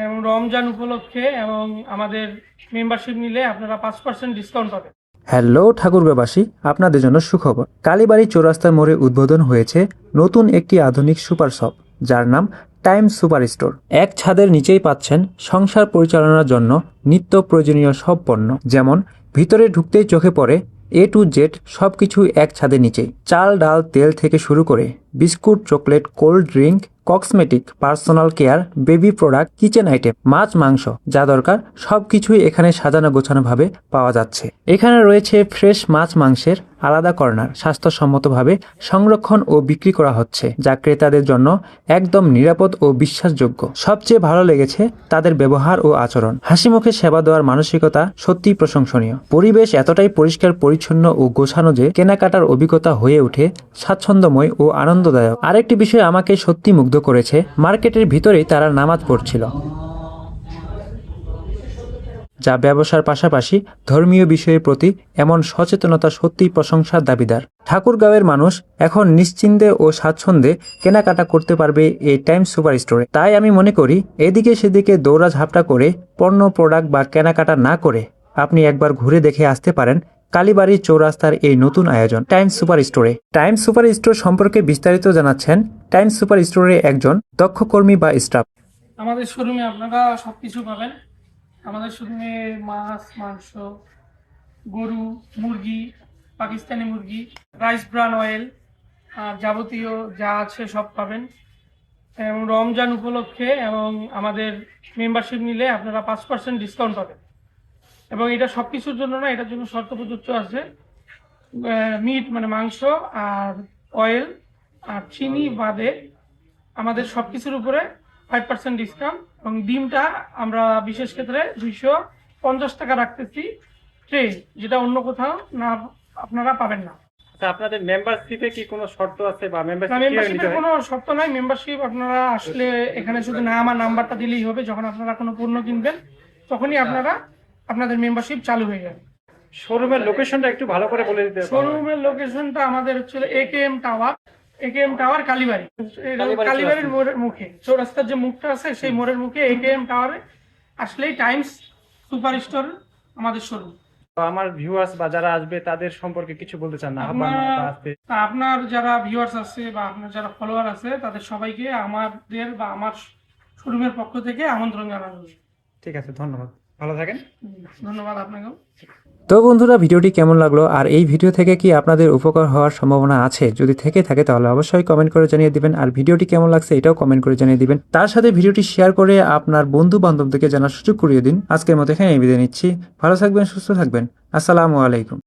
এবং রমজান উপলক্ষে এবং আমাদের মেম্বারশিপ নিলে আপনারা 5% ডিসকাউন্ট পাবেন। হ্যালো ঠাকুরগাঁওবাসী, আপনাদের জন্য সুখবর। কালীবাড়ি চৌরাস্তার মোড়ে উদ্বোধন হয়েছে নতুন একটি আধুনিক সুপার শপ, যার নাম টাইম সুপার স্টোর। এক ছাদের নিচেই পাচ্ছেন সংসার পরিচালনার জন্য নিত্য প্রয়োজনীয় সব পণ্য, যেমন ভিতরে ঢুকতেই চোখে পড়ে A to Z সবকিছু এক ছাদের নিচেই। চাল ডাল তেল থেকে শুরু করে biscuit, chocolate, cold drink, cosmetic, personal care, baby product, kitchen item, মাছ মাংস যা দরকার সবকিছুই এখানে সাজানো গোছানো ভাবে পাওয়া যাচ্ছে। এখানে রয়েছে ফ্রেশ মাছ মাংসের আলাদা কর্নার, স্বাস্থ্যসম্মতভাবে সংরক্ষণ ও বিক্রি করা হচ্ছে, যা ক্রেতাদের জন্য একদম নিরাপদ ও বিশ্বাসযোগ্য। সবচেয়ে ভালো লেগেছে তাদের ব্যবহার ও আচরণ। হাসিমুখে সেবা দেওয়ার মানসিকতা সত্যিই প্রশংসনীয়। পরিবেশ এতটাই পরিষ্কার পরিচ্ছন্ন ও গোছানো যে কেনাকাটার অভিজ্ঞতা হয়ে ওঠে স্বাচ্ছন্দ্যময় ও আনন্দদায়ক। আরেকটি বিষয় আমাকে সত্যি মুগ্ধ করেছে, মার্কেটের ভিতরেই তারা নামাজ পড়ছিল, যা ব্যবসার পাশাপাশি ধর্মীয় বিষয়ের প্রতি এমন সচেতনতা সত্যিই প্রশংসার দাবিদার। ঠাকুরগাঁওয়ের মানুষ এখন নিশ্চিন্তে ও স্বাচ্ছন্দ্যে কেনাকাটা করতে পারবে এই টাইম সুপার স্টোরে। তাই আমি মনে করি এদিকে সেদিকে দৌড়া ঝাপটা করে পণ্য প্রোডাক্ট বা কেনাকাটা না করে আপনি একবার ঘুরে দেখে আসতে পারেন কালীবাড়ি চৌরাস্তার এই নতুন আয়োজন টাইম সুপার স্টোরে। টাইম সুপার স্টোর সম্পর্কে বিস্তারিত জানাচ্ছেন টাইম সুপার স্টোরের একজন দক্ষ কর্মী বা স্টাফ। আমাদের শোরুমে আপনারা সবকিছু পাবেন। আমাদের শোরুমে মাছ মাংস, গরু, মুরগি, পাকিস্তানি মুরগি, রাইস ব্রান অয়েল আর যাবতীয় যা আছে সব পাবেন। এবং রমজান উপলক্ষে এবং আমাদের মেম্বারশিপ নিলে আপনারা 5% ডিসকাউন্ট পাবেন। এবং এটা সব কিছুর জন্য না, এটার জন্য শর্ত প্রযোজ্য আছে। মিট মানে মাংস আর অয়েল আর চিনি বাদে আমাদের সব কিছুর উপরে 5% ডিসকাউন্ট। এবং ডিমটা আমরা বিশেষ ক্ষেত্রে 250 টাকা রাখতেছি ট্রে, যেটা অন্য কোথাও না আপনারা পাবেন না। আপনাদের মেম্বারশিপে কি কোনো শর্ত আছে বা মেম্বারশিপের কোনো শর্ত নাই। মেম্বারশিপ আপনারা আসলে এখানে শুধু নাম আর নাম্বারটা দিলেই হবে। যখন আপনারা কোনো পণ্য কিনবেন তখনই আপনারা আপনাদের মেম্বারশিপ চালু হয়ে যাবে। শোরুমের লোকেশনটা একটু ভালো করে বলে দিতে। শোরুমের লোকেশনটা আমাদের হচ্ছে একেএম টাওয়ার কালীবাড়ি। কালীবাড়ির মুখে চৌরাস্তার যে মুখটা আছে সেই মোড়ের মুখে একেএম টাওয়ারে আসলেই টাইমস সুপার স্টোর আমাদের শোরুম। আমার ভিউয়ার্স বা যারা আসবে তাদের সম্পর্কে কিছু বলতে চান না? আপনার যারা ভিউয়ার্স আছে বা আপনার যারা ফলোয়ার আছে তাদের সবাইকে আমাদের বা আমার শোরুমের পক্ষ থেকে আমন্ত্রণ জানানো। ঠিক আছে, ধন্যবাদ, ভালো থাকেন। ধন্যবাদ আপনাকেও। তো বন্ধুরা, ভিডিওটি কেমন লাগলো আর এই ভিডিও থেকে কি আপনাদের উপকার হওয়ার সম্ভাবনা আছে? যদি থেকে থাকে তাহলে অবশ্যই কমেন্ট করে জানিয়ে দিবেন। আর ভিডিওটি কেমন লাগছে এটাও কমেন্ট করে জানিয়ে দিবেন। তার সাথে ভিডিওটি শেয়ার করে আপনার বন্ধু বান্ধবদেরকে জানার সুযোগ করিয়ে দিন। আজকের মতো এখানে বিদায় নিচ্ছি। ভালো থাকবেন, সুস্থ থাকবেন। আসসালামু আলাইকুম।